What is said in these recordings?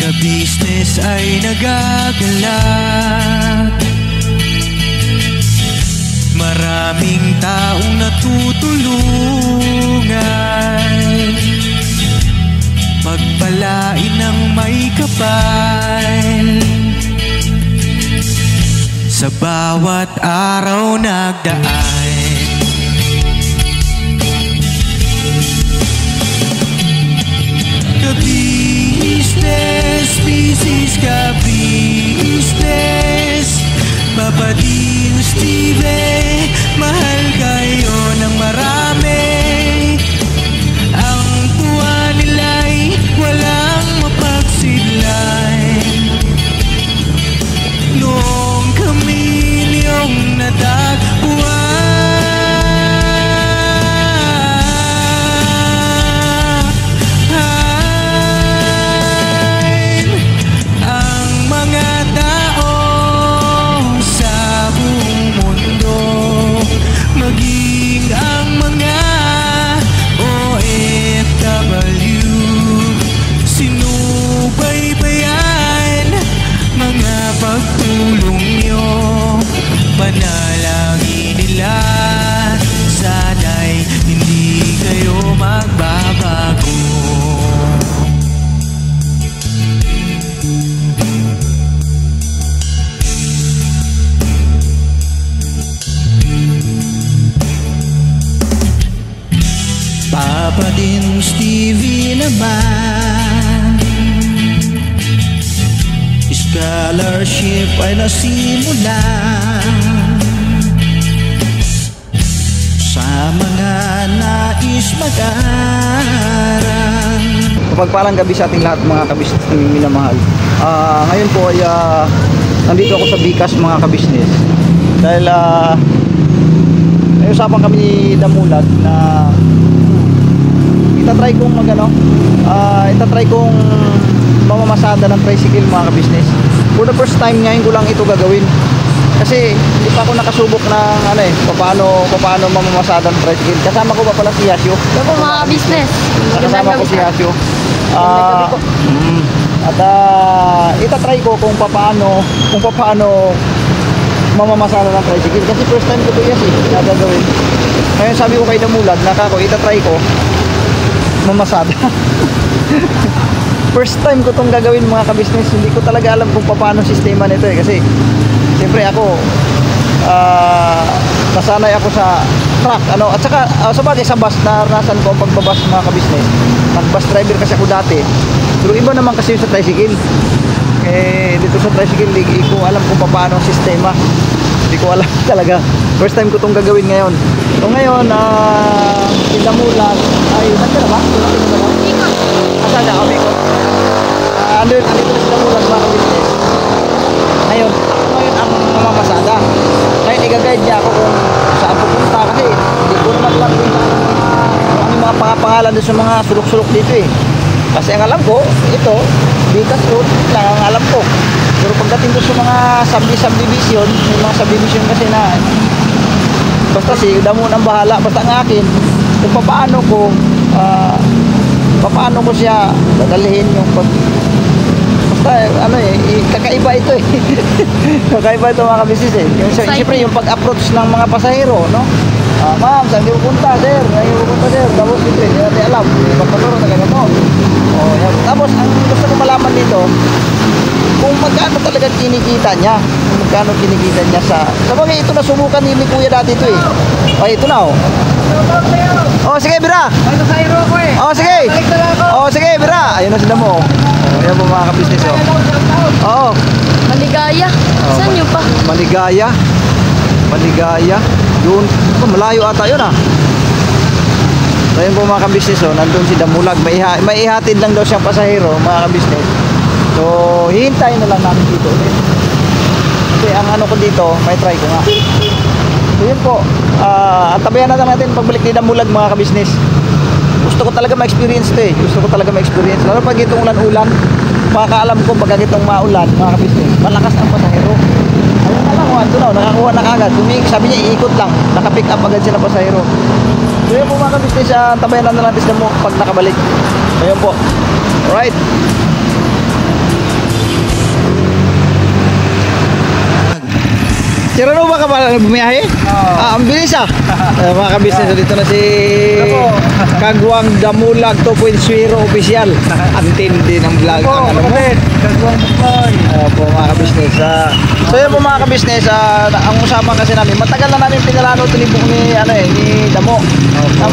Ka-business ay nagagalak, maraming taong natutulungan, pagpalain ng may kapal. Sa bawat araw nagdaan, ka-business, business ka-business, Papa Din, Steve, mahal kayo ng marami. Ang tuwa nila'y walang mapagsidlay. Noong kami niyong natagpuan, maging ang mga OFW, sinubaybayan mga pagtulong nyo, panalangin nila sana'y hindi kayo magbabago. Papa Din, Stevie naman, scholarship ay nasimula sa mga nais mag-aral. Mapagpalang gabi sa ating lahat mga kabisnes na minamahal. Ngayon po ay nandito ako sa Bikas mga kabisnes. Dahil may usapan kami ni Damulag na itatry kong itatry kong mamamasada ng tricycle mga kabisnes. For the first time ngayon ko lang ito gagawin. Kasi hindi pa ako nakasubok ng paano mamamasada ng tricycle. Kasama ko pa pala si Yasio. Ito po mga kabisnes. Kasama ko si Yasio. At itatry ko kung paano mamamasada ng tricycle. Kasi first time ko ito na gagawin. Ngayon sabi ko kay Damulag na itatry ko mamasada. First time ko itong gagawin mga kabisnes. Hindi ko talaga alam kung paano sistema nito kasi siyempre ako nasanay ako sa truck at saka sa bagay sa bus, naranasan ko ang pagbabas mga kabisnes. Nag-bus driver kasi ako dati, pero iba naman kasi sa tricycle. Dito sa tricycle hindi ko alam kung paano ang sistema, hindi ko alam talaga. First time ko itong gagawin ngayon. So ngayon Damulag ay nagkala ba? Asan na kami ko? Andito na si Damulag mga kabisnes. Ngayon ang mamamasada. Ngayon i-guide niya ako kung saan pupunta kasi hindi ko naman lang kung ano mga pangalan doon sa mga sulok-sulok dito Kasi ang alam ko, ito, Bikas Road lang ang alam ko. Pero pagdating doon sa mga subdivision, may mga subdivision kasi na basta si Damo nang bahala, basta ang akin kung paano ko siya dadalhin yung basta kakaiba ito kakaiba ito mga kabisnes siyempre yung pag-approach ng mga pasahero ma'am, saan di pupunta sir? Tapos ito hindi natin alam magpaturo na ganito tapos ang gusto ko malaman dito kung magkano talaga kinikita niya sa bagay ito nasubukan ni Kuya dati ito ito na sige bira sige bira ayun na sila mo ayan po mga kabisnes Maligaya saan nyo pa? Maligaya doon malayo ata yun ayun po mga kabisnes nandun si Damulag may ihatid lang daw siyang pasahero mga kabisnes. So, hihintayin na lang namin dito ulit. Kasi ang ko dito, may try ko nga. So, yun po. Tabayan na natin pagbalik ni Damulag mga kabisnes. Gusto ko talaga ma-experience ito Lalo pag itong ulan-ulan, makakaalam ko pag itong maulan mga kabisnes, malakas ang pasahero. Ayun na lang, nakakuha na kagad. Sabi niya, iikot lang. Naka-pick up agad sila pasahero. So, yun po mga kabisnes, tabayan na natin sila mo pag nakabalik. Ayun po. Alright. Si Rano ba ka ba bumiyahe? Oo. Ang bilis mga kabisnes, dito na si Ako. Kagwang Damulag 2.0 official. Antindi ng vlog. Ang ano mo? Kagwang Bukoy. Po mga kabisnes. So yun po mga kabisnes, ang usapan kasi namin, matagal na namin pinalano ito ni Damo.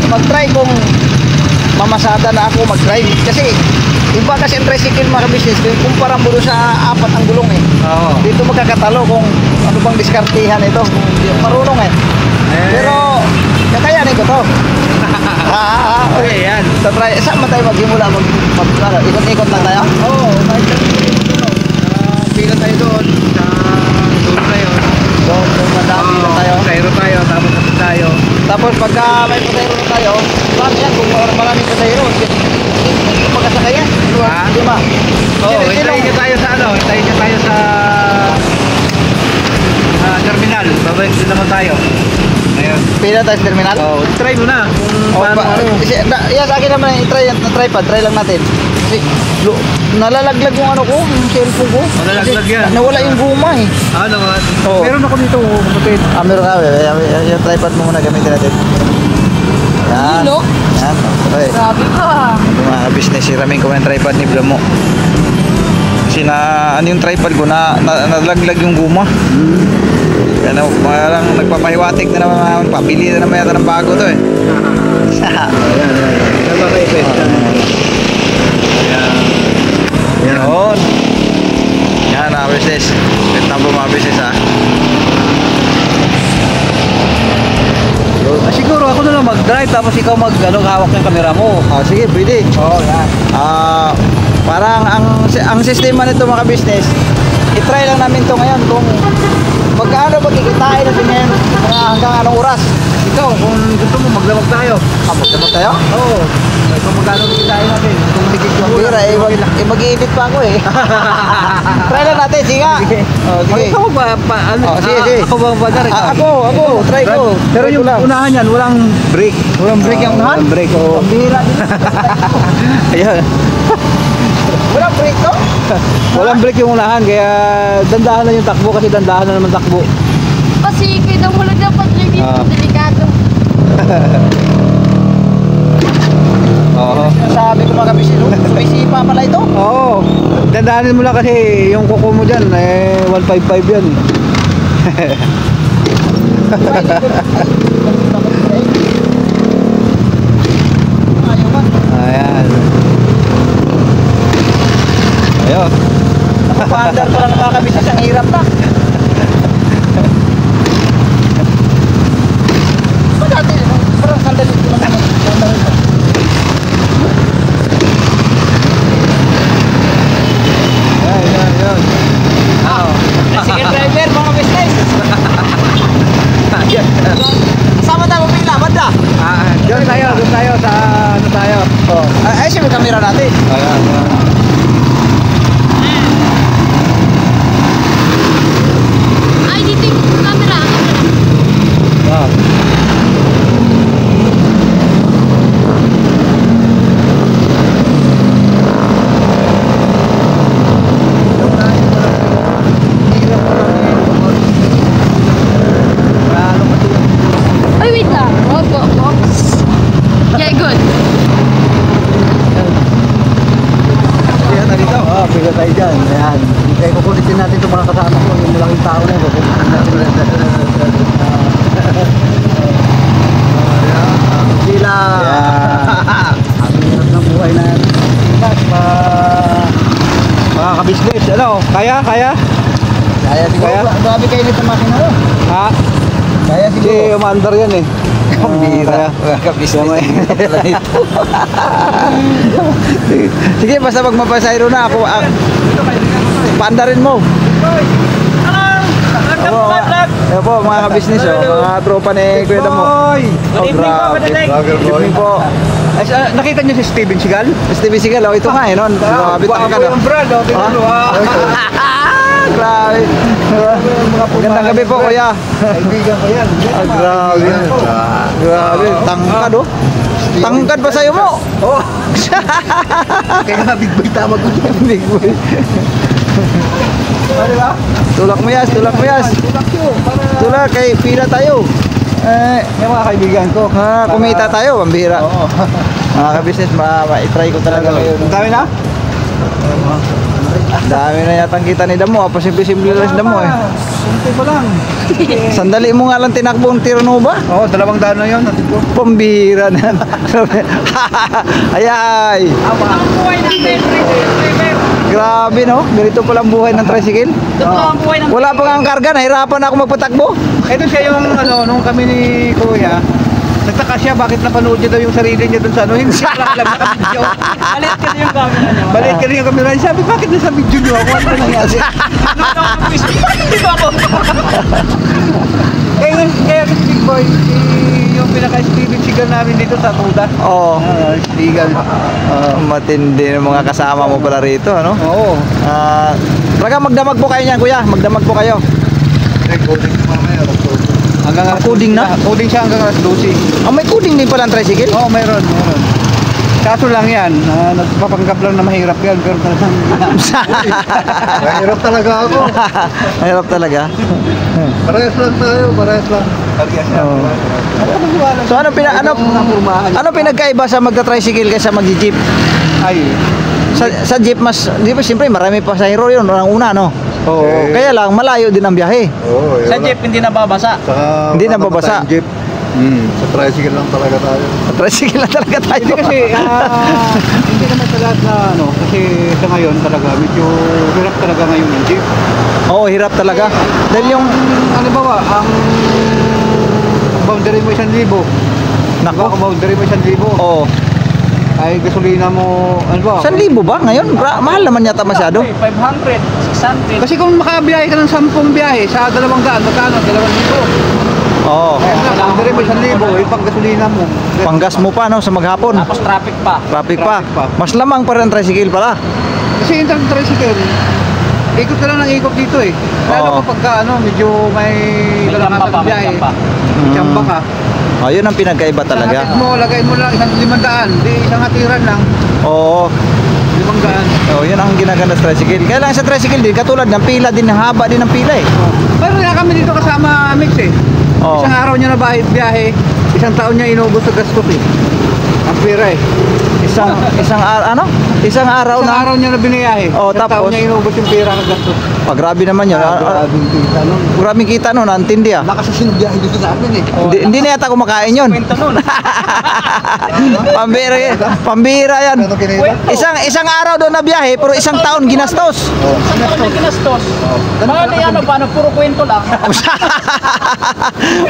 Mag-try kung mamasada na ako mag-try. Kasi iba kasi ang tricycle mga kabisnes, kumpara mo doon sa apat ang gulong eh. Oo. Dito magkakatalo kung ano bang diskartihan ito, kung di marunong eh. Pero kakayanin ko to. Okay, yan. So try, saan ba tayo magsimula? Ikot-ikot lang tayo? Oo, may pila tayo doon sa dulo na yun. Doon madami lang tayo. Pasayro tayo, tapos natin tayo. Tapos pagka may pasahero na tayo, marami yan kung maraming pasahero. Kung magkasakayan, di ba? Oo, hintayin niya tayo sa ano, hintayin niya tayo sa terminal. Babalik din naman tayo. Ayun. Pila tayo sa terminal? Oo, try mo na kung paano ano. Yes, akin naman yung tripod, try lang natin. Kasi nalalaglag yung ano ko, yung cellphone ko. Nalalaglag Kasi yan. nawala yung guma eh. Ano naman? Oo. Meron ako dito, kapatid. Meron ka, yung tripod mo muna gamitin natin. Yan. Hello? Yan. Okay. Grabe ka. Ito mga business, siramin ko yung tripod ni Blamo. Kasi ano yung tripod ko, nalaglag yung guma. Kaya parang nagpapahiwatig na naman, pabili na naman yata ng bago to eh. Tama kayo, Pet. Yun. Yan mga business. Ito na po mga business Siguro ako na lang mag-drive tapos ikaw hawak ng camera mo. Sige, pwede. Oo, yan. Parang ang sistema nito mga business, i-try lang namin to ngayon kung magkano magkikitain natin ngayon hanggang anong oras. Ikaw, kung gusto mo maglamag tayo. Magdamot tayo? Oo. Kung magkano kikitain natin. Kung higit yung Bira, mag-i-edit pa ako eh. Try lang natin, sige nga. Sige. Ikaw ba, ano? Sige. Ako ba ang badar? Ako, try ko. Pero Try ko yung lang. unahan yan, walang brake. Walang brake yung unahan? Walang brake, oo. Bira din. Ayan. Walang brake to? Walang brake yung unahan, kaya dandahan na yung takbo kasi dandahan na naman takbo. Kasi kayo daw mula dapat lagi delikado. Oo. Sabi ko mga kabisino, sumisipa pala ito. Oo. Dandahanin mo lang kasi yung kuko mo dyan, 155 yan. Ayan. Ayun. Nakapandar ko lang mga kabisino, ang hirap na. Dati, parang sandali ko lang naman. Ayun. Sige driver, mga business. Sama tayo pila, banda. Doon tayo sa ano tayo. Ay, siya may kamera natin. Ayan. Ay, dito yung camera. Ay, wait lang. Yeah, good. Ayan na dito. Pila tayo dyan. Ayan. Kaya kukulitin natin itong mga kasama ko. Yung malaking tao na yun. Kukulitin natin. Sila. Ang hirap ng buhay na yan. Mga kabisnes. Ano? Kaya? Kaya siguro, Kaya? grabe kayo nito makina mo. Ha? Kaya Kasi siguro. umandar yan eh. Bira. Sige, basta pag mapasayro na ako, paandarin mo. Ayan po, mga kabisnes, mga tropa ni Kuya Damo. Grabe. Good evening po. Nakita niyo si Steven Seagal? Steven Seagal, ito nga eh, noon. Grabe, tangkad. yung brad. Grabe. Gandang gabi po, kuya. Kaibigan ko yan. Grabe. Grabe, tangkad oh. Tangkad pa sa'yo mo. Oo. Kaya nga big boy tawag ko dyan. Big boy. Di ba? Tulak mo yas, tulak mo yas. Tulak yun. Para Tulak, kay pila tayo. yung mga kaibigan ko. Kumita tayo, pambira. Oo. Mga ka-business, ma-try ko talaga ngayon. Ang dami na? Dami na yatang kita ni Damo. Pasimple-simple lang si Damo eh. Kunti pa lang. Sandali mo nga lang tinakbo ang Tirnova. Oo, 200 na yun. Natin ko. Pambira na. Ayay. Ang buhay natin, driver. Grabe no. Ganito palang buhay ng tricycle. Totoo ang buhay ng Wala pa nga ang karga. Nahirapan ako magpatakbo. Ito siya yung nung kami ni Kuya, nagtaka siya bakit napanood niya daw yung sarili niya dun sa hindi siya alam na video. Balit kasi yung camera niya. Balik ka rin yung camera niya. Sabi, bakit nasa video niyo ako? Ano nangyari? Dito ako. Kaya si Big Boy, yung pinaka-Steven Seagal namin dito sa Tuda. Oo. Seagal. Matindi ng mga kasama mo pala rito, ano? Oo. Talaga magdamag po kayo niyan, kuya. Magdamag po kayo. Coding mamaya. Hanggang alas Coding na? Coding siya hanggang alas 12. May coding din pala ang tricycle? Oo, meron. Kaso lang yan, nagpapanggap lang na mahirap yan, pero talagang mahirap talaga ako. Mahirap talaga. Parehas lang tayo, parehas lang. Oo. So ano pinagkaiba sa magta-tricycle kaysa mag-jeep? Ay, Sa jeep mas, di ba siyempre marami pa sa hero yun, ang una no? oo. Kaya lang malayo din ang biyahe. Oo, Sa jeep, hindi nababasa. Hindi nababasa. Jeep. Sa tricycle lang talaga tayo. Sa tricycle lang talaga tayo. Hindi kasi, hindi naman sa lahat na kasi sa ngayon talaga, medyo hirap talaga ngayon yung jeep. Oo, hirap talaga. Dahil yung, Halimbawa, ang boundary mo 1,000. nako, Kung boundary mo 1,000, oo. ay gasolina mo, ano ba? 1,000 ba ngayon? Mahal naman yata masyado. 500, 600. Kasi kung makabiyahe ka ng 10 biyahe sa 200, magkano? 2,000. Oo. Kaya nga, boundary mo 1,000, yung pang gasolina mo. Panggas mo pa no sa maghapon. Tapos traffic pa. Traffic pa. Traffic pa. Mas lamang pa rin ang tricycle pala. Kasi yung tricycle, ikot ka lang ng ikot dito eh. Lalo Oo. kapag medyo may May lalakasan tsamba pa, ng biyahe. may tsamba. May tsamba ka. Ayun ang pinagkaiba Isang talaga. hatid mo, lagay mo lang 500. Di isang hatiran lang, Oo. 500. Oh, yun ang ginaganda sa tricycle. Kaya lang sa tricycle din, katulad ng pila din, haba din ng pila eh. Pero na kami dito kasama Mix eh. Oo. Isang araw niya na biyahe, isang taon niya inubos sa gastos eh. Ang pera eh. Isang Isang araw Isang na. araw niya na biniyahe. Oo, isang taon tapos? niya inubos yung pera ng gastos. Grabe naman yun. Grabing kita nun. Maraming kita no, naantindi ah. Nakasasin biyahe dito sa amin eh. Hindi na yata kumakain yun. Kwento nun. Pambira yan. Pambira yan. Ano kinita? Isang araw doon na biyahe, pero isang taon ginastos. Saan ako na ginastos? Mga di ano, paano, puro kwento lang.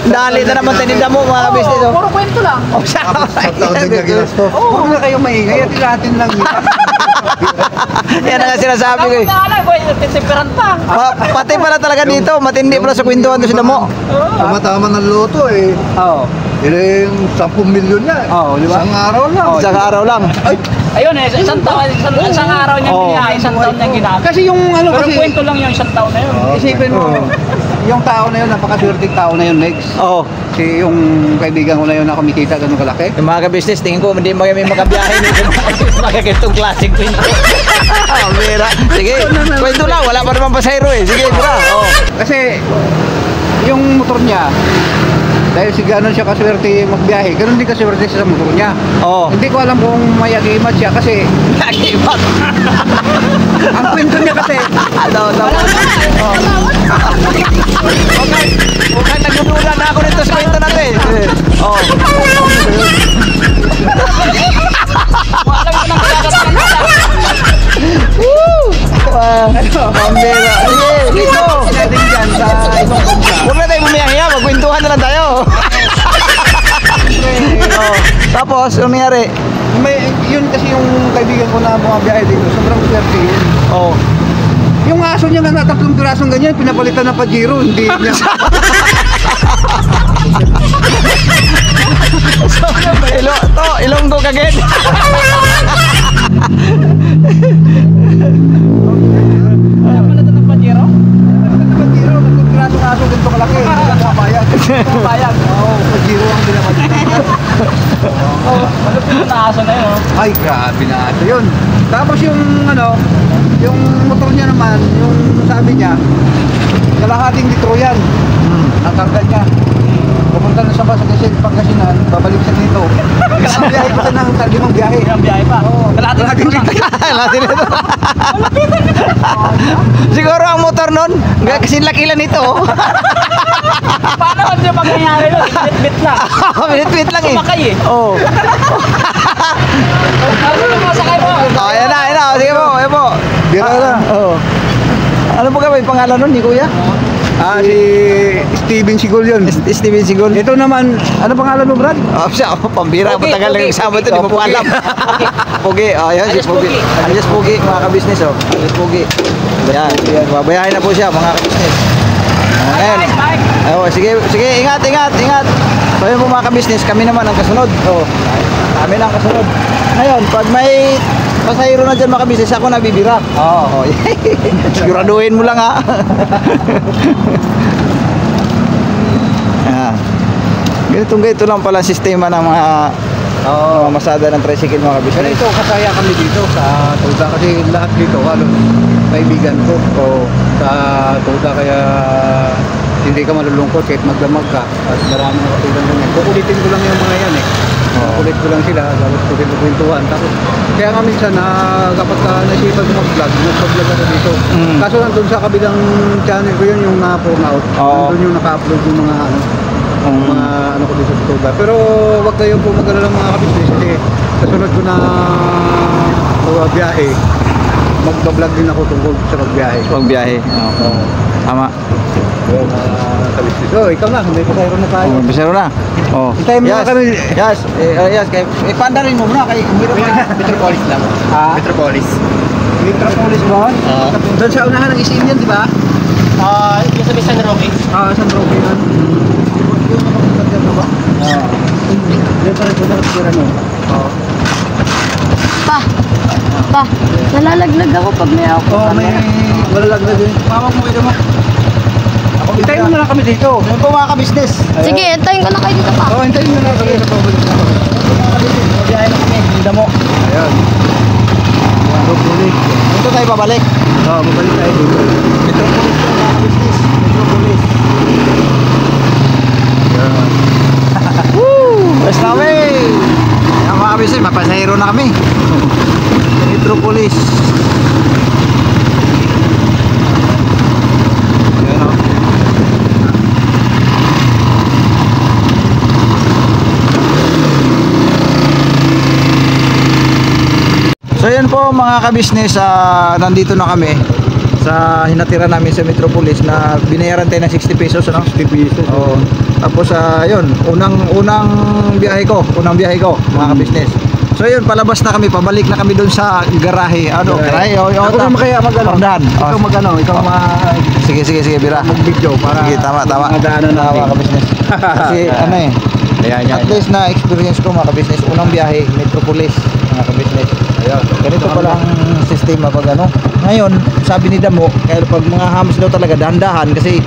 Dali na naman tinida mo mga business. Oo, puro kwento lang. Huwag na kayo maingay at ilahatin lang yun. Yan ang sinasabi ko eh. Ako na alam, boy, tisiperan pa. Pati pala talaga dito, matindi pala sa kwentuhan to si Damo. Tama-tama ng loto eh. Oo. Yung 10 milyon na. Oo, di ba? Isang araw lang. Isang araw lang. Ayun eh, isang taon, isang araw niya Oo. biniyahe, isang taon niya ginamit. Kasi yung ano Pero kasi, kwento lang yung isang taon na yun. isipin mo, yung tao na yun, napakaswerteng tao na yun, next. Oo. Kasi yung kaibigan ko na yun na kumikita ganun kalaki. Yung mga ka-business, tingin ko hindi may makabiyahe nito. Magkakitong klaseng kwento. Mira. Sige, kwento lang. Wala pa naman pasahero eh. Sige, mira. Oo. Kasi yung motor niya, dahil si ganon siya kaswerte magbiyahe, ganun din kaswerte siya sa motor niya. Oo. Hindi ko alam kung may agimat siya kasi Nagibat. ang kwento niya kasi Daw. Okay, nagdududa na ako nito sa kwento natin. Oo. Alam ko nang kagagawa na. Pambira. Sige, dito. natin dyan sa ibang bansa. Huwag na tayo bumiyahe. Magkwentuhan na lang tayo. Oo. Tapos, anong nangyari? Yun kasi yung kaibigan ko na bumabiyahe dito, sobrang swerte yun. Oo. Yung aso niya nga na 3 pirasong ganyan, pinapalitan na Pajero, hindi niya. Ilonggo kagad. Kaya pala ito ng Pajero? Pajero, 3 pirasong aso ganito kalaki, hindi ka mapayag. Payag. Oo, Pajero ang pinapalitan. Ano po yung naaso na yun? Ay, grabe na aso yun. Tapos yung ano, yung motor niya naman, yung sabi niya, kalahating litro yan. Ang karga niya. Pumunta na sa bus kasi Pangasinan, babalik siya dito. Kasi biyahe pa siya ng 5 biyahe. Ang biyahe pa. Oo. Kalahating litro. Kalahating litro. Siguro ang motor nun, kasi lakilan nito. Paano ba yung pangyayari nun? Bit lang. Minit-minit lang eh. Sumakay eh. Oo. Ano yung masakay mo? Oh, ayan na. Sige po, ayan po. Bira na. Oo. Ano po ka ba yung pangalan nun ni Kuya? Si Steven Sigol yun. Steven Sigol. Ito naman, ano pangalan mo, Brad? Siya, pambira. Pogi, Matagal lang Pogi, yung sama ito, Pogi. di mo po alam. Pogi, ayan si Alias Pogi. Pogi. Alias Pogi, mga kabisnes, oh. Alias Pogi. Ayan, babayahin na po siya, mga kabisnes. Ayan. Sige, ingat. So yun po mga kabisnes, kami naman ang kasunod. Oh, kami lang ang kasunod. Ngayon, pag may pasahero na dyan mga kabisnes, ako nabibira. Oo. Siguraduhin mo lang ha. Ayan. Ganito lang pala ang sistema ng mga masada ng tricycle mga Pero kabisnes. ito, kasaya kami dito sa Tuda kasi lahat dito, kaibigan ko. Sa Tuda kaya hindi ka malulungkot kahit magdamag ka at marami na katulad ganyan. Kukulitin ko lang yung mga yan eh. Kukulit ko lang sila, tapos kukwentuhan. Tapos kaya nga minsan na kapag naisipan ko mag-vlog ako dito. Kaso nandun sa kabilang channel ko yun, yung na-porn out. Nandun yung naka-upload yung mga mga ano ko dito sa Tuga. Pero wag kayo po mag-alala ng mga kabisnes kasi kasunod ko na biyahe. Mag-vlog din ako tungkol sa pagbiyahe. Pagbiyahe. Oo. Tama. So, ikaw na, may pasayro na tayo. Oh, bisero na. Oh. Hintayin mo na kami. Yes. Yes. Panda rin mo muna kay Metropolis lang. Metropolis. Metropolis ba? Doon sa unahan ng ICM yan, di ba? Yung sabi San Roque. San Roque yan. Yung nakapunta dyan ba? Diyan pa rin po nakatira no? Pa, nalalaglag ako pag may ako. May malalag na din. Mawag mo ito mo. Hintayin mo na lang kami dito. Yan po mga kabisnes. Sige, antayin ko na kayo dito pa. Hintayin mo na lang kami sa pabalik na kami. Biyahe na kami. Hindi mo. Ayan. Metropolis. Dito tayo pabalik. Babalik tayo dito. Metropolis po mga kabisnes. Metropolis. Woo! Best na kami. Yan mga kabisnes. Mapasahero na kami. Metropolis. Ayan o. So yan po mga kabisnes, nandito na kami sa hinatira namin sa Metropolis na binayaran tayo ng 60 pesos ano? 60 pesos. Oo. Tapos yun, unang biyahe ko mga kabisnes. So yun, palabas na kami, pabalik na kami doon sa garahe. Ano, garahe? Ako naman kaya mag-ano. Pordahan. Ikaw mag-ano, ikaw Sige, bira. mag-video para Sige, tama. madaanan natin. Mga kabisnes. Kasi ano eh, at least na experience ko mga kabisnes, unang biyahe, Metropolis mga kabisnes. Ganito pala ang sistema pag ano. Ngayon, sabi ni Damo, kaya pag mga hams daw talaga, dahan-dahan kasi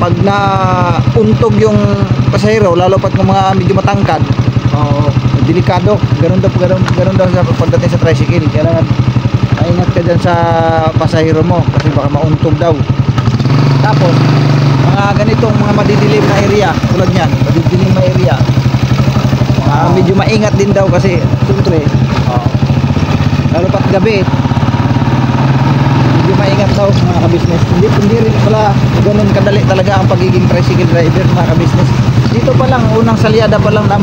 pag nauntog yung pasahero, lalo pat ng mga medyo matangkad, delikado. Ganun daw sa pagdating sa tricycle. Kailangan maingat ka dyan sa pasahero mo kasi baka mauntog daw. Tapos, mga ganitong mga madidilim na area, tulad yan, madidilim na area, medyo maingat din daw kasi siyempre, lalo pat gabi, medyo maingat daw mga kabisnes. Hindi rin pala ganun kadali talaga ang pagiging tricycle driver mga kabisnes. Dito pa lang, unang salyada pa lang na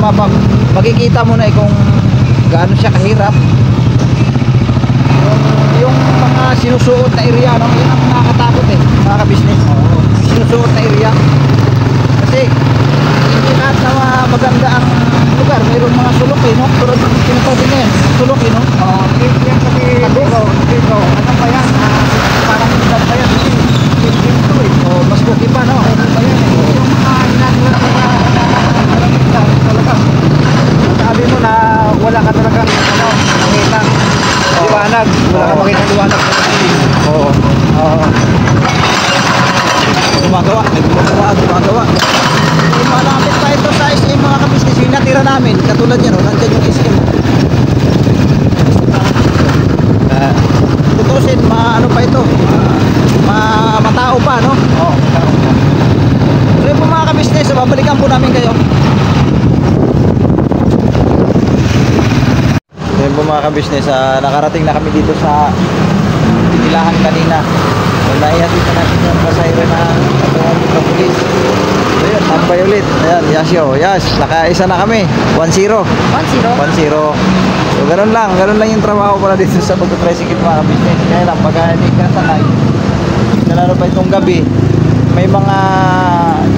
makikita mo na kung gaano siya kahirap. Yung mga sinusuot na area, no? Yun ang nakakatakot mga kabisnes. Sinusuot na area. Kasi hindi lahat na maganda ang lugar. Mayroon mga sulok no? Tulad ng sinasabi na yan, sulok no? Yan kasi dito. Ano pa yan? Parang ilan pa yan. Mas cookie pa no? Ano pa yan? Yung mga ginagawa talaga. Sabi mo na wala ka talaga makita liwanag. Wala ka makita liwanag. Oo. Gumagawa. Malapit pa ito sa SM mga kabisnes. Yung natira namin, katulad yan, nandiyan yung SM. Tutusin, mga ito. Matao pa, no? Oo, So yun po mga ka-business, babalikan po namin kayo. So yun po mga ka-business, nakarating na kami dito sa Pinilahan kanina. So naihatid na natin yung pasayro na katungan dito ng pulis. So yun, tambay ulit. Ayan, Yasio, yes, nakaisa na kami. 1-0. 1-0. 1-0. So ganun lang yung trabaho pala dito sa pag-tricycle mga ka-business. Kaya lang, pag hindi ka sanay, lalo pa itong gabi, may mga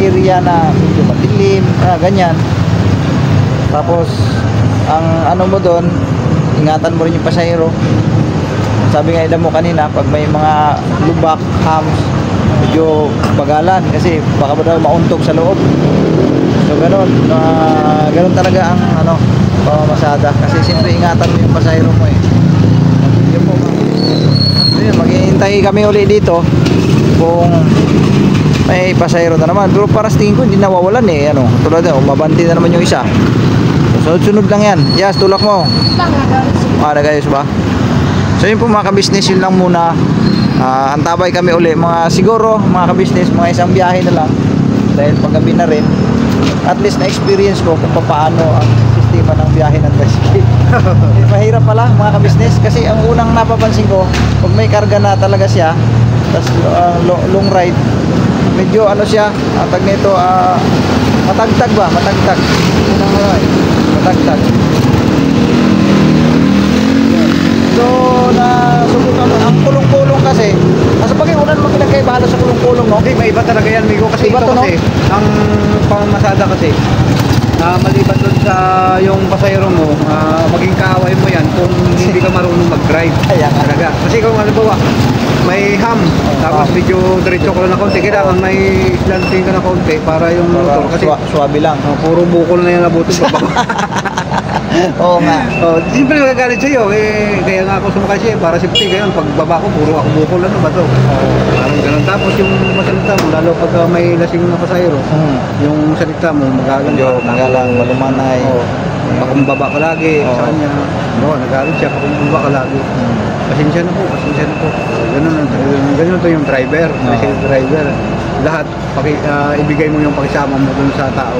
area na medyo madilim, ganyan. Tapos ang ano mo doon, ingatan mo rin yung pasahero. Sabi nga ida mo kanina, pag may mga lubak, hams, medyo bagalan kasi baka ba daw mauntog sa loob. So ganun, ganun talaga ang ano, pamamasada kasi siyempre ingatan mo yung pasahero mo eh. Yun po, maghihintay kami uli dito kung may pasahero na naman, pero para sa tingin ko hindi nawawalan eh, ano, tulad na, umabanti na naman yung isa. So sunod lang yan. Yes, tulak mo. Nagayos ba? So yun po mga ka-business, yun lang muna. Antabay kami uli, mga siguro mga ka-business, mga isang biyahe na lang dahil paggabi na rin. At least na experience ko kung paano ang sistema ng biyahe ng tricycle. Mahirap pala mga ka-business kasi ang unang napapansin ko, pag may karga na talaga siya, tas long ride, medyo ano siya, tag nito, matagtag ba? Matagtag. Yun ang matagtag. So, nasubukan mo, ang kulong-kulong kasi, nasa bagay, una naman pinagkaibahala sa kulong-kulong, no? Hindi, may iba talaga yan, Migo. Kasi Iba ito to, no? kasi, ang pamamasada kasi, maliban dun sa yung pasahero mo, maging kaaway mo yan kung hindi ka marunong mag-drive. Kaya nga. Talaga. Kasi kung ano ba, may ham, tapos medyo diretso ko lang na konti, kailangan may slanting ka na konti para yung motor. Kasi Suwabe lang. puro bukol na yan nabutin. Oo nga. Siyempre nagagalit sa'yo, kaya nga ako sumakay siya, para safety ngayon, pagbaba ko, puro ako bukol, ano ba to? Parang ganun. Tapos yung masalita mo, lalo pag may lasing na pasahero, yung salita mo, Magalang, malumanay. Pakumbaba ka lagi sa kanya. Nagalit siya, pakumbaba ka lagi. Pasensya na po. Ganun to yung driver, driver. Lahat, ibigay mo yung pakisama mo dun sa tao.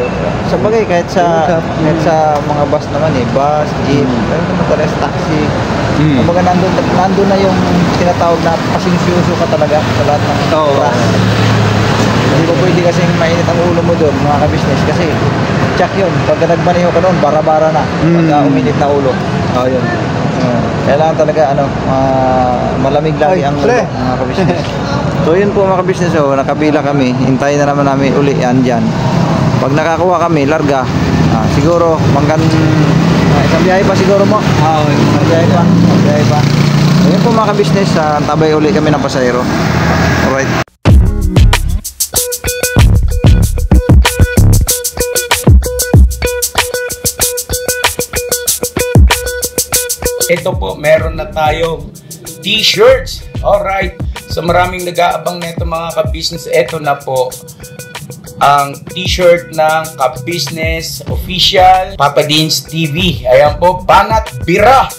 Sa bagay, kahit sa mga bus naman eh, bus, jeep, pero naman talaga sa taxi. Kumbaga nandun na yung tinatawag na pasinsyoso ka talaga sa lahat ng oras. Hindi pa pwede kasing mainit ang ulo mo doon, mga ka-business, kasi check yun. Pagka nagmaneho ka doon, bara-bara na. Pagka uminit na ulo. Yun. Kailangan talaga malamig lagi ang ulo, mga ka-business. So yun po mga ka-business, nakabila kami. Hintayin na naman namin uli yan dyan. Pag nakakuha kami, larga. Siguro, isang biyahe pa siguro mo. Biyahe pa. So yun po mga ka-business, tabay uli kami ng pasahero. Alright. Ito po, meron na tayong t-shirts. Alright. So maraming nag-aabang nito mga ka-business. Ito na po ang t-shirt ng ka-business official Papa Deans TV. Ayan po, Banat Bira.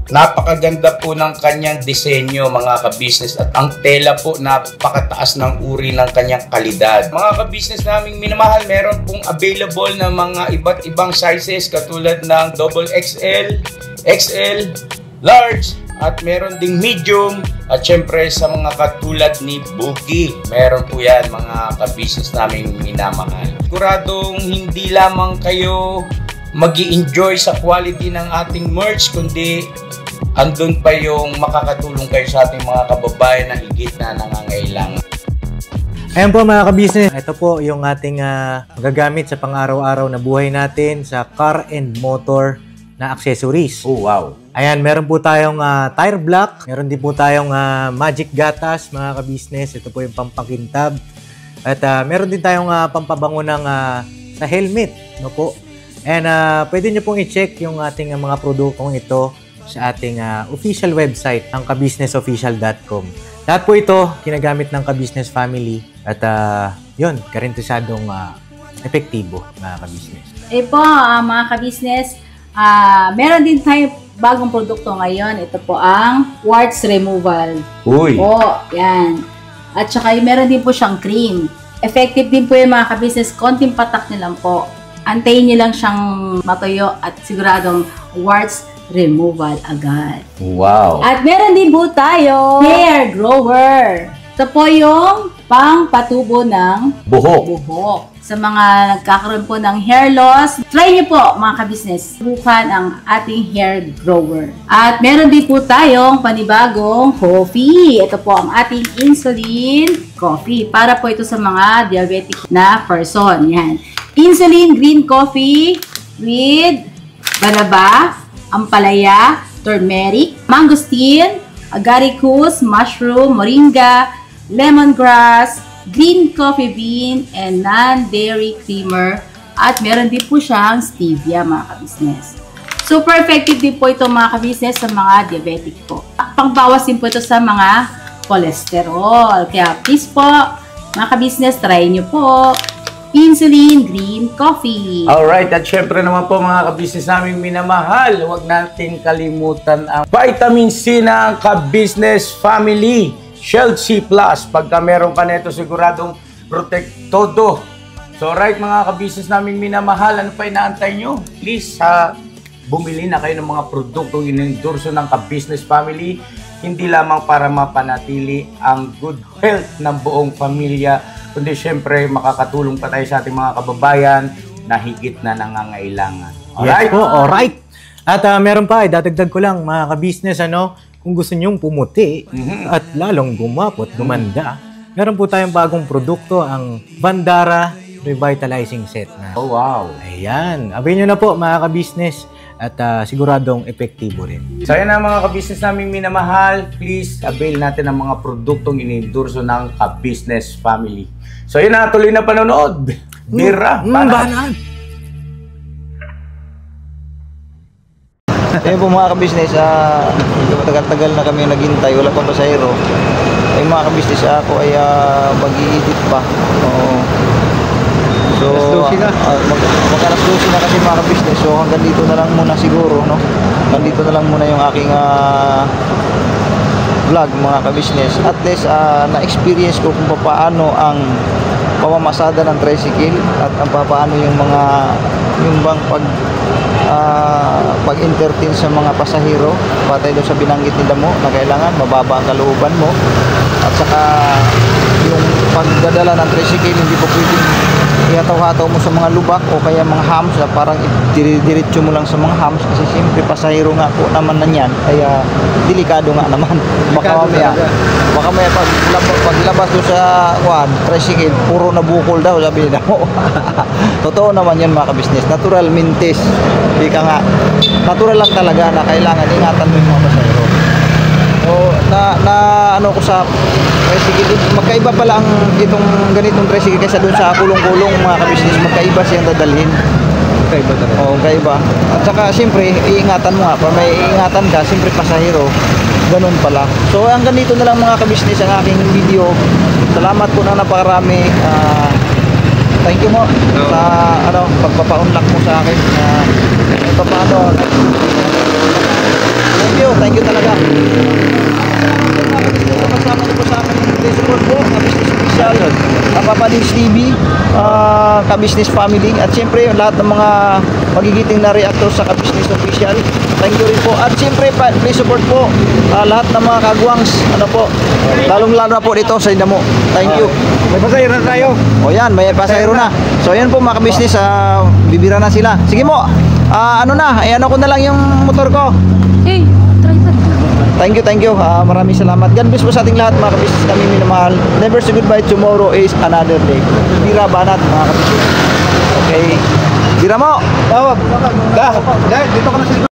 Napakaganda po ng kanyang disenyo mga ka-business at ang tela po napakataas ng uri ng kanyang kalidad. Mga ka-business naming minamahal, meron pong available na mga iba't ibang sizes katulad ng XXL, XL, large, at meron ding medium at syempre sa mga katulad ni Buki. Meron po yan mga ka-business naming minamahal. Siguradong hindi lamang kayo mag-i-enjoy sa quality ng ating merch, kundi andun pa yung makakatulong kayo sa ating mga kababayan na higit na nangangailangan. Ayan po mga ka-business, ito po yung ating magagamit sa pang-araw-araw na buhay natin sa car and motor na accessories. Oh, wow! Ayan, meron po tayong tire block, meron din po tayong magic gatas mga ka-business. Ito po yung pampakintab. At meron din tayong pampabango ng sa helmet, no po. And pwede nyo pong i-check yung ating mga produktong ito sa ating official website, ang kabusinessofficial.com. Lahat po ito ginagamit ng ka-business family at yun, garantisadong epektibo mga ka-business. Po, mga ka-business, meron din tayo bagong produkto ngayon. Ito po ang warts removal. Uy. Po, yan. At saka meron din po siyang cream. Effective din po yung mga ka-business. Konting patak nyo lang po. Antayin nyo lang siyang matuyo at siguradong warts removal agad. Wow. At meron din po tayo hair grower. Ito po yung pang-patubo ng buhok. Sa mga nagkakaroon po ng hair loss, try niyo po mga ka-business. Subukan ang ating hair grower. At meron din po tayong panibagong coffee. Ito po ang ating insulin coffee. Para po ito sa mga diabetic na person. Yan. Insulin green coffee with banaba, ampalaya, turmeric, mangosteen, agaricus, mushroom, moringa, lemongrass, green coffee bean, and non-dairy creamer. At meron din po siyang stevia mga ka-business. Super effective din po ito mga ka-business sa mga diabetic po. Pangbawas din po ito sa mga cholesterol. Kaya please po mga ka-business, try nyo po insulin green coffee. Alright, at syempre naman po mga ka-business namin minamahal, huwag natin kalimutan ang vitamin C ng ka-business family. Shield C+. Pagka meron ka nito, siguradong protect todo. So right mga ka-business namin minamahal, ano pa inaantay nyo? Please, bumili na kayo ng mga produktong inendorso ng ka-business family. Hindi lamang para mapanatili ang good health ng buong pamilya, kundi syempre makakatulong pa tayo sa ating mga kababayan na higit na nangangailangan. Alright? Yes po, alright. At meron pa, dadagdag ko lang mga ka-business, kung gusto nyong pumuti at lalong gumapot, gumanda, meron po tayong bagong produkto, ang Bandara Revitalizing Set na. Oh, wow. Ayan. Abay nyo na po mga ka-business at siguradong epektibo rin. So yan na mga ka-business namin minamahal, please avail natin ang mga produktong inendorso ng ka-business family. So yun na, tuloy na panonood. Bira, banat. Ayun po mga ka-business, tagal-tagal na kami naghintay, wala pang pasahero. Ay mga ka-business, ako ay mag-i-edit pa. So, mag-alas 12 na kasi mga ka-business. So hanggang dito na lang muna siguro, no? Hanggang dito na lang muna yung aking vlog mga ka-business. At least na-experience ko kung paano ang pamamasada ng tricycle at ang paano yung mga bang pag-entertain sa mga pasahero patay doon sa binanggit nila mo na kailangan mababa ang kalooban mo, at saka yung pagdadala ng tricycle hindi po pwedeng ihataw-hataw mo sa mga lubak o kaya mga hams na parang diretso mo lang sa mga hams, kasi siyempre pasahero nga po naman na yan, kaya delikado nga naman. Baka mamaya paglabas doon sa tricycle puro na bukol daw, sabi nila mo. Totoo naman yan mga ka-business, natural mintis, di ka nga natural lang talaga na kailangan ingatan mo yung mga pasahero. So, ano ko sa tricycle, magkaiba pala ang itong ganitong tricycle kaysa doon sa kulong-kulong mga ka-business, magkaiba siyang dadalhin. Magkaiba talaga. Oo, magkaiba. At saka siyempre, iingatan mo nga, pa may iingatan ka, siyempre pasahero, ganun pala. So hanggang dito na lang mga ka-business ang aking video. Salamat po na napakarami. Thank you mo sa pagpapaunlak mo sa akin. Ito paano. Thank you talaga. Kasama niyo po sa akin yung support po, ka-business official, Papadins TV, ka-business family, at siyempre lahat ng mga magigiting na reactor sa ka-business official. Thank you rin po. At siyempre please support po lahat ng mga kagwangs, lalong-lalo na po dito sa Dinamo. Thank you. May pasahero na tayo. O yan, may pasahero na. So yan po mga ka-business, bibira na sila. Sige mo, ano ko na lang yung motor ko. Hey, driver. Thank you. Maraming salamat. God bless po sa ating lahat mga ka-business kami minamahal. Never say goodbye. Tomorrow is another day. Bira banat mga ka-business. Okay. Bira mo. Tawag. Dito ka na sa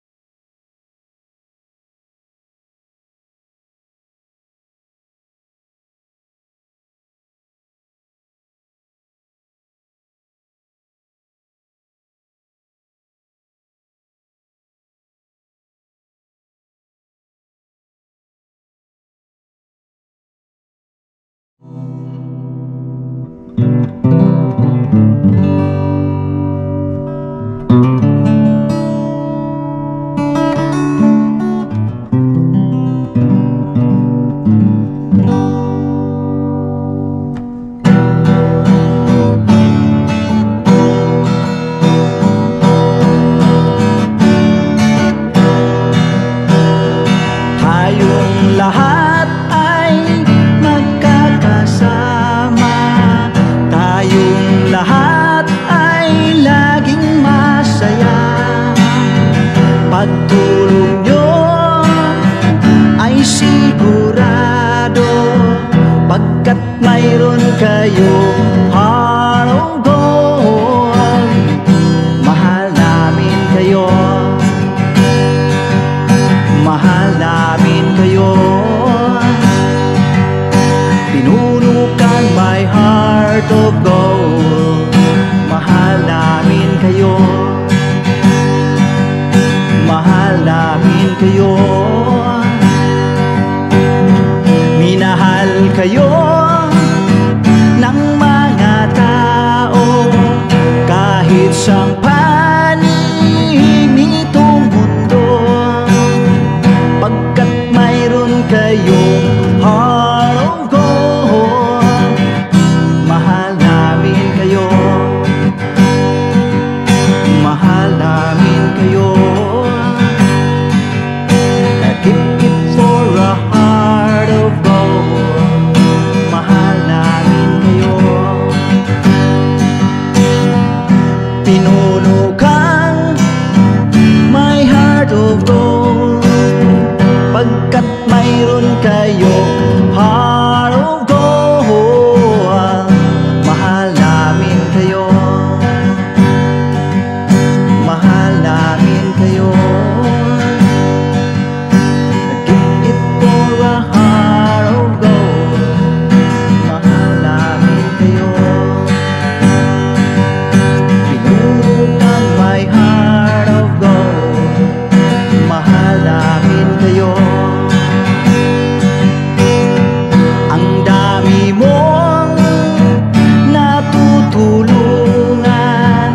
mayroon kayo heart of gold. Mahal namin kayo, mahal namin kayo. Pinunukan my heart of gold. Mahal namin kayo, mahal namin kayo. Minahal kayo ng mga tao kahit sang panig nitong mundo, pagkat mayroon kayong heart of gold. Mahal namin kayo, mahal namin kayo. Keep it for a heart of gold. Mahal namin kayo. Pinunukan my heart of gold, pagkat mayroon kayo heart of gold. Mahal namin kayo, mahal namin kayo. Keep it for a heart of gold. Mahal namin kayo. Pinunukan my heart of gold. Mahal namin kayo. Ang dami mong natutulungan,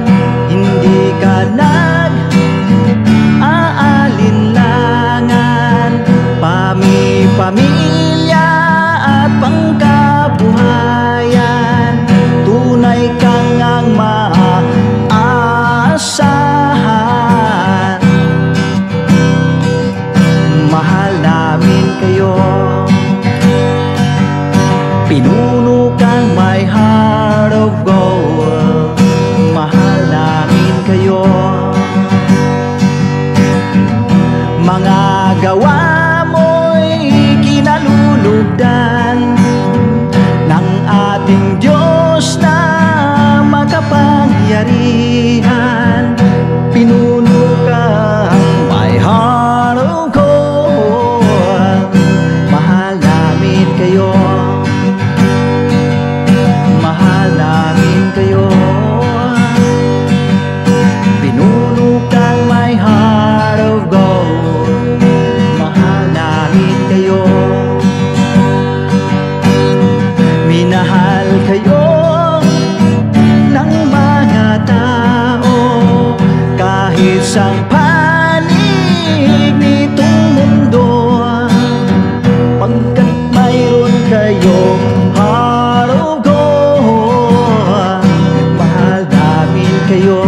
hindi ka nag-aalinlangan. Pamilya at pangkabuhayan, tunay kang ang maaasahan. Mahal namin kayo. Pinunukan my heart of gold. Mahal namin kayo. Mga gawa mo'y kinalulugdan ng ating Diyos na makapangyarihan. Pinunukan my heart of gold. Mahal namin kayo, mahal namin kayo. Pinunukan my heart of gold. Mahal namin kayo. Minahal kayo ng mga tao kahit sang panig nitong mundo, pagkat mayroon kayong heart of gold. Mahal namin kayo,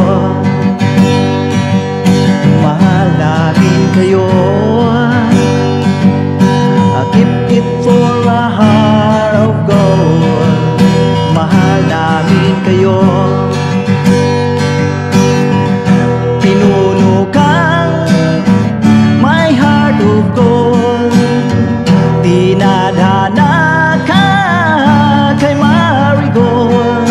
mahal namin kayo. Keep it for a heart of gold. Mahal namin kayo. Pinunukan my heart of gold. Dinadana ka kay Marigold,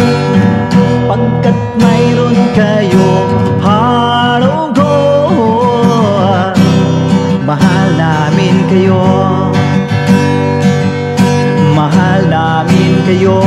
pagkat mayroon kayong heart of gold. Mahal namin kayo, mahal namin kayo.